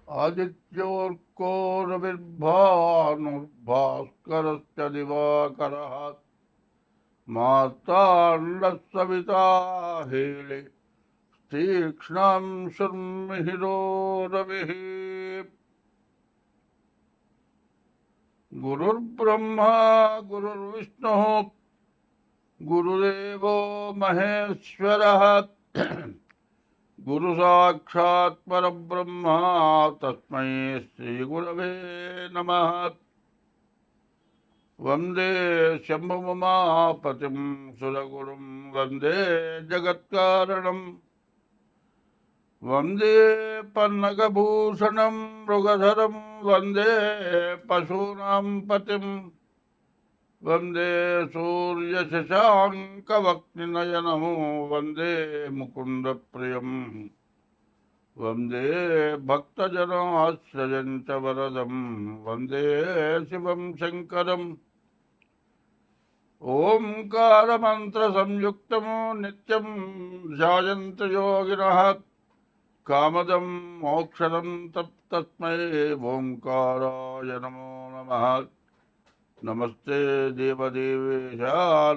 आदित्योऽर्को रविर्भानुर्भास्करश्च दिवाकरः मार्ताण्डः सविता हेले तीक्ष्णं शर्मिहिरो रविः। गुरुर्ब्रह्मा गुरुर्विष्णुः गुरुदेवो महेश्वरः गुरु साक्षात् परब्रह्म तस्मै श्रीगुरवे नमः। वंदे शम्भुमापतिं सुरगुरुं वंदे जगत्कारणं वंदे पन्नगभूषणं मृगधरं वंदे पशूनां पतिं वंदे सूर्यशशाङ्कवक्निनयनं वंदे मुकुन्दप्रियं वंदे भक्तजनाश्रयं च वरदं वंदे शिवं शङ्करम्। ओंकारमन्त्रसंयुक्तं नित्यं ध्यायन्तो योगिनः कामदं मोक्षदं तस्मै ओंकाराय नमो नमः। नमस्ते देवदेवेश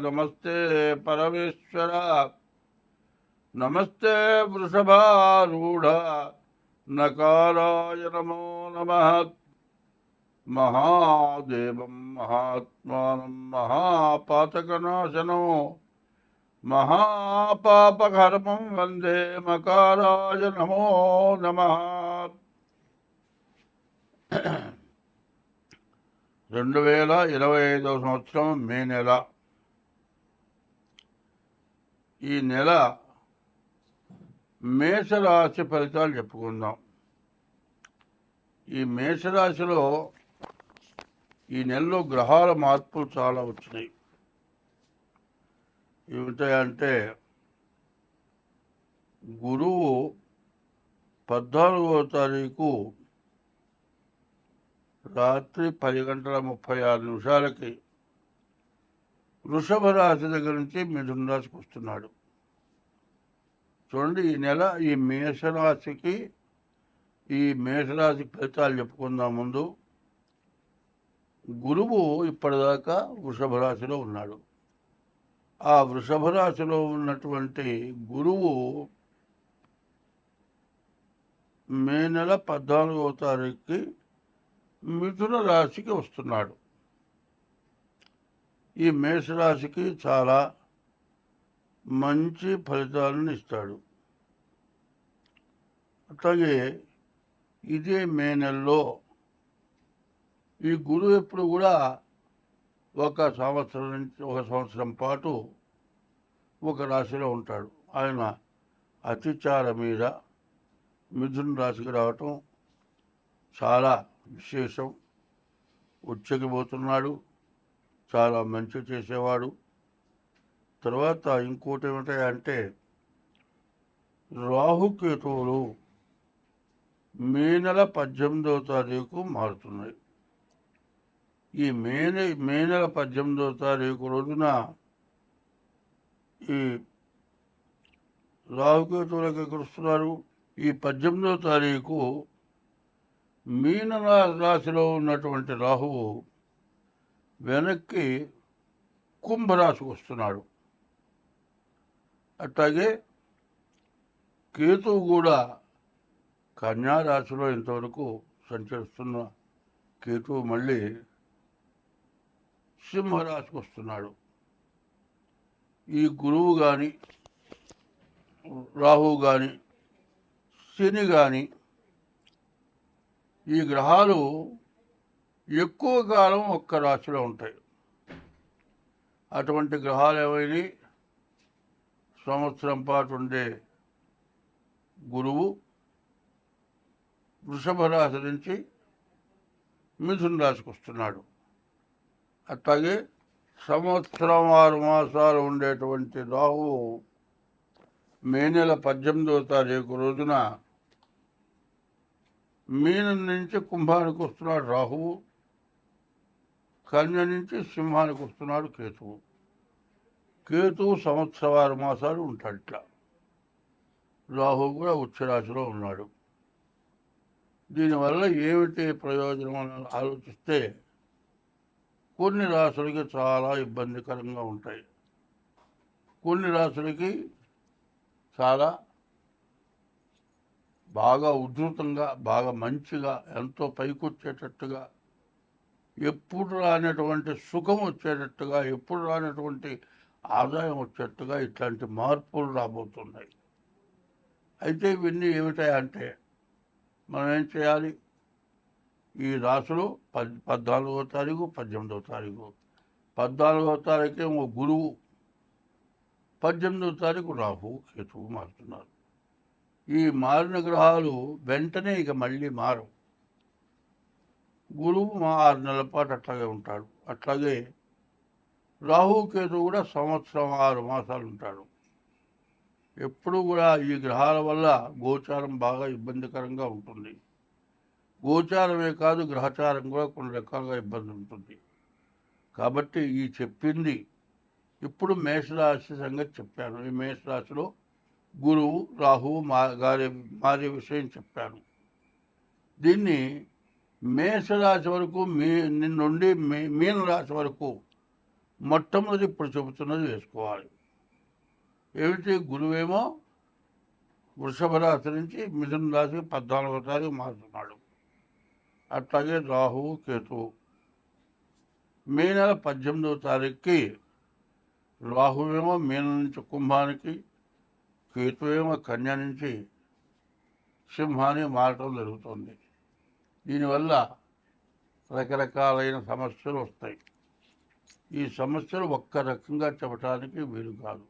नमस्ते परमेश्वर नमस्ते वृषभारूढ़ नकाराय नमो नमः। महादेवं महात्मानं महापातकनाशनो महापापकर्मं वंदे मकाराय नमो नमः। 2025 సంవత్సరం మే నెల. ఈ నెల మేషరాశి ఫలితాలు చెప్పుకుందాం. ఈ మేషరాశిలో ఈ నెలలో గ్రహాల మార్పులు చాలా వచ్చినాయి. ఏమిటంటే గురువు 14వ తారీఖు రాత్రి 10:36 వృషభ రాశి దగ్గర నుంచి మిథున రాశికి వస్తున్నాడు. చూడండి, ఈ నెల ఈ మేషరాశికి ఫలితాలు చెప్పుకుందాం. ముందు గురువు ఇప్పటిదాకా వృషభ రాశిలో ఉన్నాడు. ఆ వృషభ రాశిలో ఉన్నటువంటి గురువు మే నెల 14వ తారీఖుకి మిథున రాశికి వస్తున్నాడు. ఈ మేషరాశికి చాలా మంచి ఫలితాలను ఇస్తాడు. అట్లాగే ఇదే మే నెలలో ఈ గురువు ఎప్పుడు కూడా ఒక సంవత్సరం పాటు ఒక రాశిలో ఉంటాడు. ఆయన అతిచార మీద మిథున రాశికి రావటం చాలా విశేషం. ఉచ్చకిపోతున్నాడు, చాలా మంచి చేసేవాడు. తర్వాత ఇంకోటి ఏమిటంటే రాహుకేతువులు మే నెల 18వ తారీఖు మారుతున్నాయి. ఈ మే నెల 18వ తారీఖు రోజున ఈ రాహుకేతువులకు ఎక్కడుస్తున్నారు. ఈ 18వ తారీఖు మీన రాశిలో ఉన్నటువంటి రాహువు వెనక్కి కుంభరాశికి వస్తున్నాడు. అట్లాగే కేతువు కూడా కన్యా రాశిలో ఇంతవరకు సంచరిస్తున్న కేతువు మళ్ళీ సింహరాశికి వస్తున్నాడు. ఈ గురువు కానీ రాహువు కానీ శని కానీ ఈ గ్రహాలు ఎక్కువ కాలం ఒక్క రాశిలో ఉంటాయి. అటువంటి గ్రహాలు ఏమైనా సంవత్సరం పాటు ఉండే గురువు వృషభ రాశి నుంచి మిథున రాశికి వస్తున్నాడు. అట్లాగే సంవత్సరం 6 మాసాలు ఉండేటువంటి రాహువు మే నెల 18వ తారీఖు రోజున మీనం నుంచి కుంభానికి వస్తున్నాడు రాహువు, కన్య నుంచి సింహానికి వస్తున్నాడు కేతువు. కేతువు సంవత్సరం 6 మాసాలు ఉంటాడు. ఇట్లా రాహువు కూడా ఉచ్చరాశిలో ఉన్నాడు. దీనివల్ల ఏమిటి ప్రయోజనం అని ఆలోచిస్తే కొన్ని రాసులకి చాలా ఇబ్బందికరంగా ఉంటాయి, కొన్ని రాసులకి చాలా బాగా ఉధృతంగా, బాగా మంచిగా, ఎంతో పైకొచ్చేటట్టుగా, ఎప్పుడు రానటువంటి సుఖం వచ్చేటట్టుగా, ఎప్పుడు రానటువంటి ఆదాయం వచ్చేట్టుగా ఇట్లాంటి మార్పులు రాబోతున్నాయి. అయితే ఇవన్నీ ఏమిటాయంటే మనం ఏం చేయాలి? ఈ రాసులు 14వ తారీఖు, 18వ తారీఖు. 14వ తారీఖు గురువు, 18వ తారీఖు రాహు, కేతువు మారుతున్నారు. ఈ మారిన గ్రహాలు వెంటనే ఇక మళ్ళీ మారవు. గురువు 6 నెలల పాటు అట్లాగే ఉంటాడు. అట్లాగే రాహు, కేతువు కూడా సంవత్సరం 6 మాసాలు ఉంటాడు. ఎప్పుడు కూడా ఈ గ్రహాల వల్ల గోచారం బాగా ఇబ్బందికరంగా ఉంటుంది. గోచారమే కాదు, గ్రహచారం కూడా కొన్ని రకాలుగా ఇబ్బంది ఉంటుంది. కాబట్టి ఈ చెప్పింది ఇప్పుడు మేషరాశి సంగతి చెప్పాను. ఈ మేషరాశిలో గురువు, రాహువు మారే విషయం చెప్పాను. దీన్ని మేషరాశి వరకు నుండి మీనరాశి వరకు మొట్టమొదటి ఇప్పుడు చెబుతున్నది వేసుకోవాలి. ఏమిటి? గురువేమో వృషభ రాశి నుంచి మిథున రాశి 14వ తారీఖు మారుతున్నాడు. అట్లాగే రాహువు, కేతువు మే నెల 18వ తారీఖుకి రాహువేమో మీనం నుంచి కుంభానికి, కేతువేమో కన్య నుంచి సింహానికి మారటం జరుగుతుంది. దీనివల్ల రకరకాలైన సమస్యలు వస్తాయి. ఈ సమస్యలు ఒక్క రకంగా చెప్పడానికి వీలు కాదు.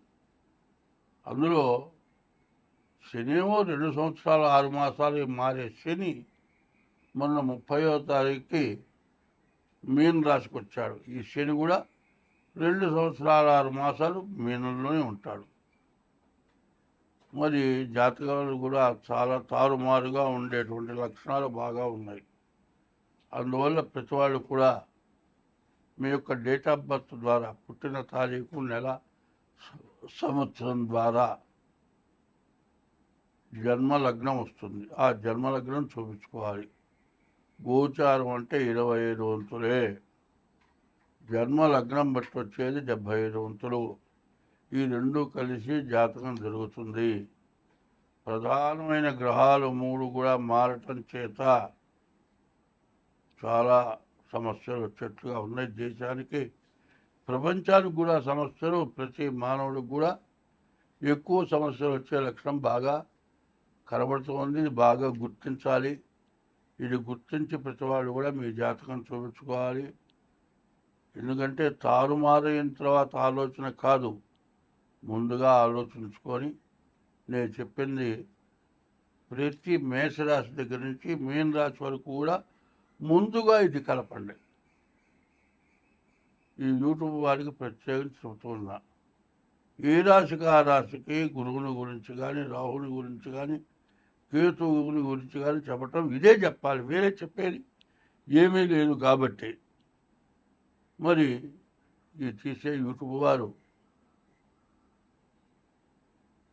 అందులో శనేమో 2 సంవత్సరాలు 6 మాసాలు మారే శని మొన్న 30వ తారీఖుకి మీన రాశికి వచ్చాడు. ఈ శని కూడా 2 సంవత్సరాలు 6 మాసాలు మీనంలోనే ఉంటాడు. మరి జాతకాలు కూడా చాలా తారుమారుగా ఉండేటువంటి లక్షణాలు బాగా ఉన్నాయి. అందువల్ల ప్రతి వాళ్ళు కూడా మీ యొక్క డేట్ ఆఫ్ బర్త్ ద్వారా, పుట్టిన తారీఖు, నెల, సంవత్సరం ద్వారా జన్మలగ్నం వస్తుంది. ఆ జన్మలగ్నం చూపించుకోవాలి. గోచారం అంటే 25 వంతులే. జన్మలగ్నం బట్టి వచ్చేది 75 వంతులు. ఈ రెండు కలిసి జాతకం జరుగుతుంది. ప్రధానమైన గ్రహాలు 3 కూడా మారటం చేత చాలా సమస్యలు వచ్చేట్టుగా ఉన్నాయి. దేశానికి, ప్రపంచానికి కూడా సమస్యలు, ప్రతి మానవుడికి కూడా ఎక్కువ సమస్యలు వచ్చే లక్షణం బాగా కనబడుతుంది. బాగా గుర్తించాలి. ఇది గుర్తించి ప్రతివాడు కూడా మీ జాతకం చూపించుకోవాలి. ఎందుకంటే తారుమారైన తర్వాత ఆలోచన కాదు, ముందుగా ఆలోచించుకొని నేను చెప్పింది ప్రతి మేషరాశి దగ్గర నుంచి మీన రాశి వరకు కూడా ముందుగా ఇది కలపండి. ఈ యూట్యూబ్ వారికి ప్రత్యేకించి చెబుతున్నా. ఏ రాశికి ఆ రాశికి గురువుని గురించి కానీ, రాహుని గురించి కానీ, కేతువుని గురించి కానీ చెప్పటం ఇదే చెప్పాలి, వేరే చెప్పేది ఏమీ లేదు. కాబట్టి మరి ఈ తీసే యూట్యూబ్ వారు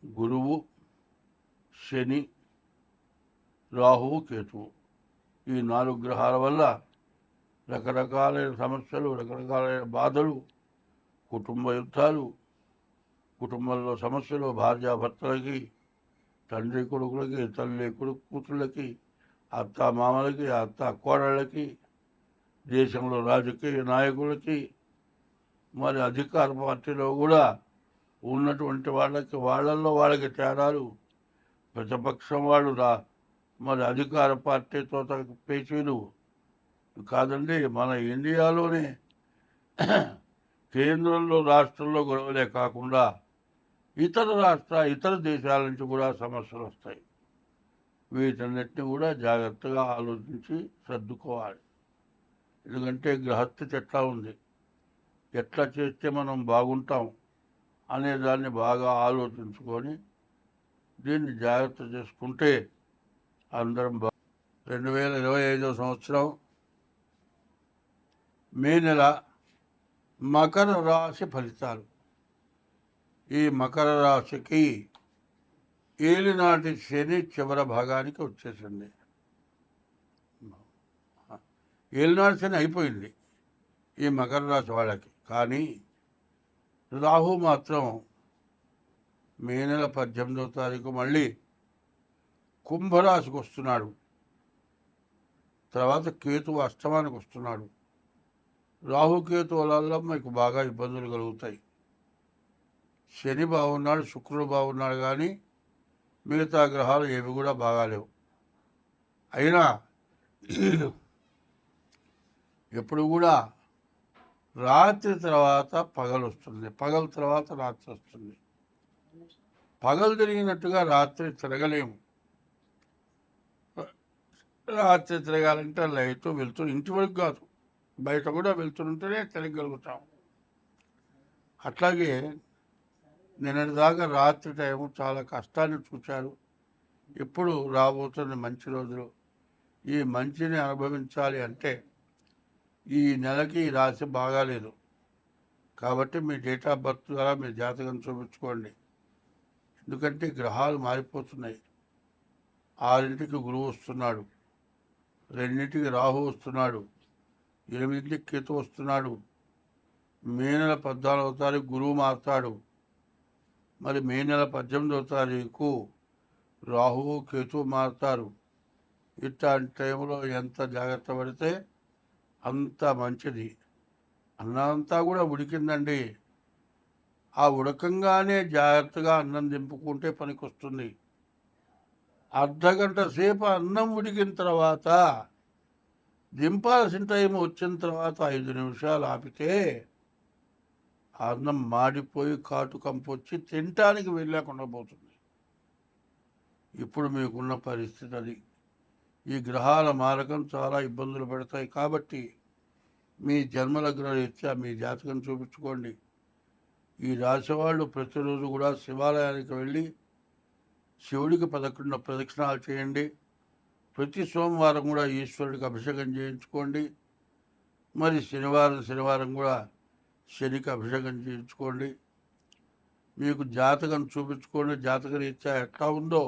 గురువు, శని, రాహువు, కేతువు ఈ 4 గ్రహాల వల్ల రకరకాలైన సమస్యలు, రకరకాలైన బాధలు, కుటుంబ యుద్ధాలు, కుటుంబంలో సమస్యలు, భార్యాభర్తలకి, తండ్రి కొడుకులకి, తల్లి కొడుకు కూతుళ్ళకి, అత్త మామలకి, అత్త కోడళ్ళకి, దేశంలో రాజకీయ నాయకులకి, మరి అధికార పార్టీలో కూడా ఉన్నటువంటి వాళ్ళల్లో వాళ్ళకి తేడాలు, ప్రతిపక్షం వాళ్ళు మరి అధికార పార్టీతో పేచీలు కాదండి. మన ఇండియాలోనే కేంద్రంలో, రాష్ట్రంలో గొడవలే కాకుండా ఇతర దేశాల నుంచి కూడా సమస్యలు వస్తాయి. వీటన్నిటిని కూడా జాగ్రత్తగా ఆలోచించి సర్దుకోవాలి. ఎందుకంటే గ్రహస్థితి ఎట్లా ఉంది, ఎట్లా చేస్తే మనం బాగుంటాం అనేదాన్ని బాగా ఆలోచించుకొని దీన్ని జాగ్రత్త చేసుకుంటే అందరం 2025వ సంవత్సరం మే నెల మకర రాశి ఫలితాలు. ఈ మకర రాశికి ఏలినాటి శని చివరి భాగానికి వచ్చేసింది. ఏలినాడు శని అయిపోయింది ఈ మకర రాశి వాళ్ళకి. కానీ రాహు మాత్రం మే నెల 18వ తారీఖు మళ్ళీ కుంభరాశికి వస్తున్నాడు. తర్వాత కేతువు అష్టమానికి వస్తున్నాడు. రాహుకేతువుల వల్ల మీకు బాగా ఇబ్బందులు కలుగుతాయి. శని బాగున్నాడు, శుక్రుడు బాగున్నాడు, కానీ మిగతా గ్రహాలు ఏవి కూడా బాగాలేవు. అయినా ఎప్పుడు కూడా రాత్రి తర్వాత పగలు వస్తుంది, పగల తర్వాత రాత్రి వస్తుంది. పగలు తిరిగినట్టుగా రాత్రి తిరగలేము. రాత్రి తిరగాలంటే లైట్ వెళ్తూ ఇంటి వరకు కాదు, బయట కూడా వెళ్తుంటేనే తిరగలుగుతాం. అట్లాగే నిన్నటిదాకా రాత్రి టైము చాలా కష్టాన్ని చూశారు. ఇప్పుడు రాబోతున్న మంచి రోజులు, ఈ మంచిని అనుభవించాలి అంటే ఈ నెలకి ఈ రాశి బాగాలేదు. కాబట్టి మీ డేట్ ఆఫ్ బర్త్ ద్వారా మీ జాతకం చూపించుకోండి. ఎందుకంటే గ్రహాలు మారిపోతున్నాయి. 6ంటికి గురువు వస్తున్నాడు, 2ంటికి రాహు వస్తున్నాడు, 8ంటికి కేతు వస్తున్నాడు. మే నెల 14వ తారీఖు గురువు మారుతాడు. మరి మే నెల 18వ తారీఖు రాహువు కేతువు మారుతారు. ఇట్లాంటి టైంలో ఎంత జాగ్రత్త పడితే అంత మంచిది. అన్నంతా కూడా ఉడికిందండి, ఆ ఉడకంగానే జాగ్రత్తగా అన్నం దింపుకుంటే పనికొస్తుంది. అర్ధగంట సేపు అన్నం ఉడికిన తర్వాత దింపాల్సిన టైం వచ్చిన తర్వాత 5 నిమిషాలు ఆపితే అన్నం మాడిపోయి కాటు కంపు వచ్చి తినటానికి వెళ్ళకుండా పోతుంది. ఇప్పుడు మీకున్న పరిస్థితి అది. ఈ గ్రహాల మారకం చాలా ఇబ్బందులు పెడతాయి. కాబట్టి మీ జన్మలగ్న రీత్యా మీ జాతకం చూపించుకోండి. ఈ రాశి వాళ్ళు ప్రతిరోజు కూడా శివాలయానికి వెళ్ళి శివుడికి 11 ప్రదక్షిణాలు చేయండి. ప్రతి సోమవారం కూడా ఈశ్వరుడికి అభిషేకం చేయించుకోండి. మరి శనివారం కూడా శనికి అభిషేకం చేయించుకోండి. మీకు జాతకం చూపించుకోండి. జాతక రీత్యా ఎట్లా ఉందో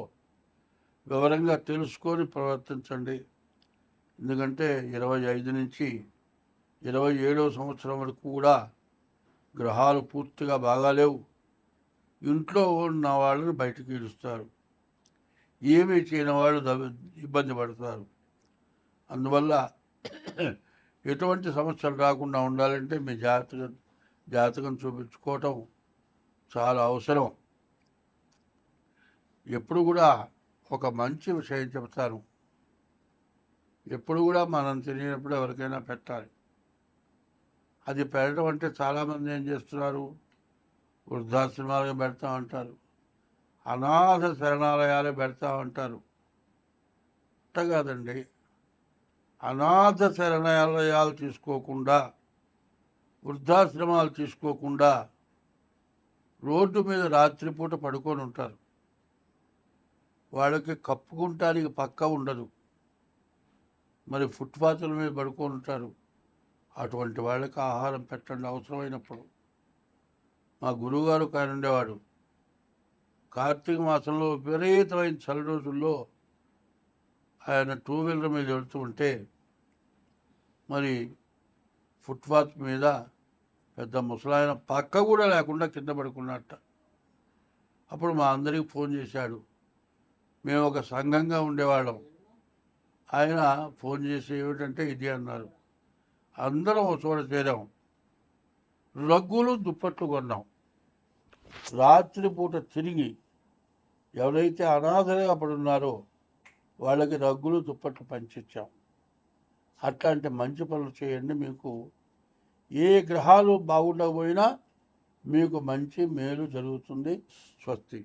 వివరంగా తెలుసుకొని ప్రవర్తించండి. ఎందుకంటే 25 నుంచి 27వ సంవత్సరం వరకు కూడా గ్రహాలు పూర్తిగా బాగాలేవు. ఇంట్లో ఉన్న వాళ్ళని బయటకు ఈడుస్తారు, ఏమీ చేయని వాళ్ళు ఇబ్బంది పడతారు. అందువల్ల ఎటువంటి సమస్యలు రాకుండా ఉండాలంటే మీ జాతకం చూపించుకోవటం చాలా అవసరం. ఎప్పుడు కూడా ఒక మంచి విషయం చెప్తాను, ఎప్పుడు కూడా మనం తినేటప్పుడు ఎవరికైనా పెట్టాలి. అది పెట్టడం అంటే చాలామంది ఏం చేస్తున్నారు, వృద్ధాశ్రమాలుగా పెడతామంటారు, అనాథ శరణాలయాలు పెడతామంటారు. అట్ట కాదండి, అనాథ శరణాలయాలు తీసుకోకుండా, వృద్ధాశ్రమాలు తీసుకోకుండా రోడ్డు మీద రాత్రిపూట పడుకొని ఉంటారు. వాళ్ళకి కప్పుకుంటానికి పక్క ఉండదు, మరి ఫుట్పాత్ల మీద పడుకొని ఉంటారు. అటువంటి వాళ్ళకి ఆహారం పెట్టండి అవసరమైనప్పుడు. మా గురువుగారు ఆయన ఉండేవాడు, కార్తీక మాసంలో విపరీతమైన చలి రోజుల్లో ఆయన 2 వీలర్ మీద వెళుతూ ఉంటే మరి ఫుట్పాత్ మీద పెద్ద ముసలాయన పక్క కూడా లేకుండా కింద పడుకున్నట్ట. అప్పుడు మా అందరికి ఫోన్ చేశాడు. మేము ఒక సంఘంగా ఉండేవాళ్ళం. ఆయన ఫోన్ చేసి ఏమిటంటే ఇది అన్నారు. అందరం ఒక చోట చేరాం, రగ్గులు దుప్పట్లు కొన్నాం. రాత్రిపూట తిరిగి ఎవరైతే అనాథలుగా పడున్నారో వాళ్ళకి రగ్గులు దుప్పట్లు పంచిచ్చాం. అట్లాంటి మంచి పనులు చేయండి. మీకు ఏ గ్రహాలు బాగుండకపోయినా మీకు మంచి మేలు జరుగుతుంది. స్వస్తి.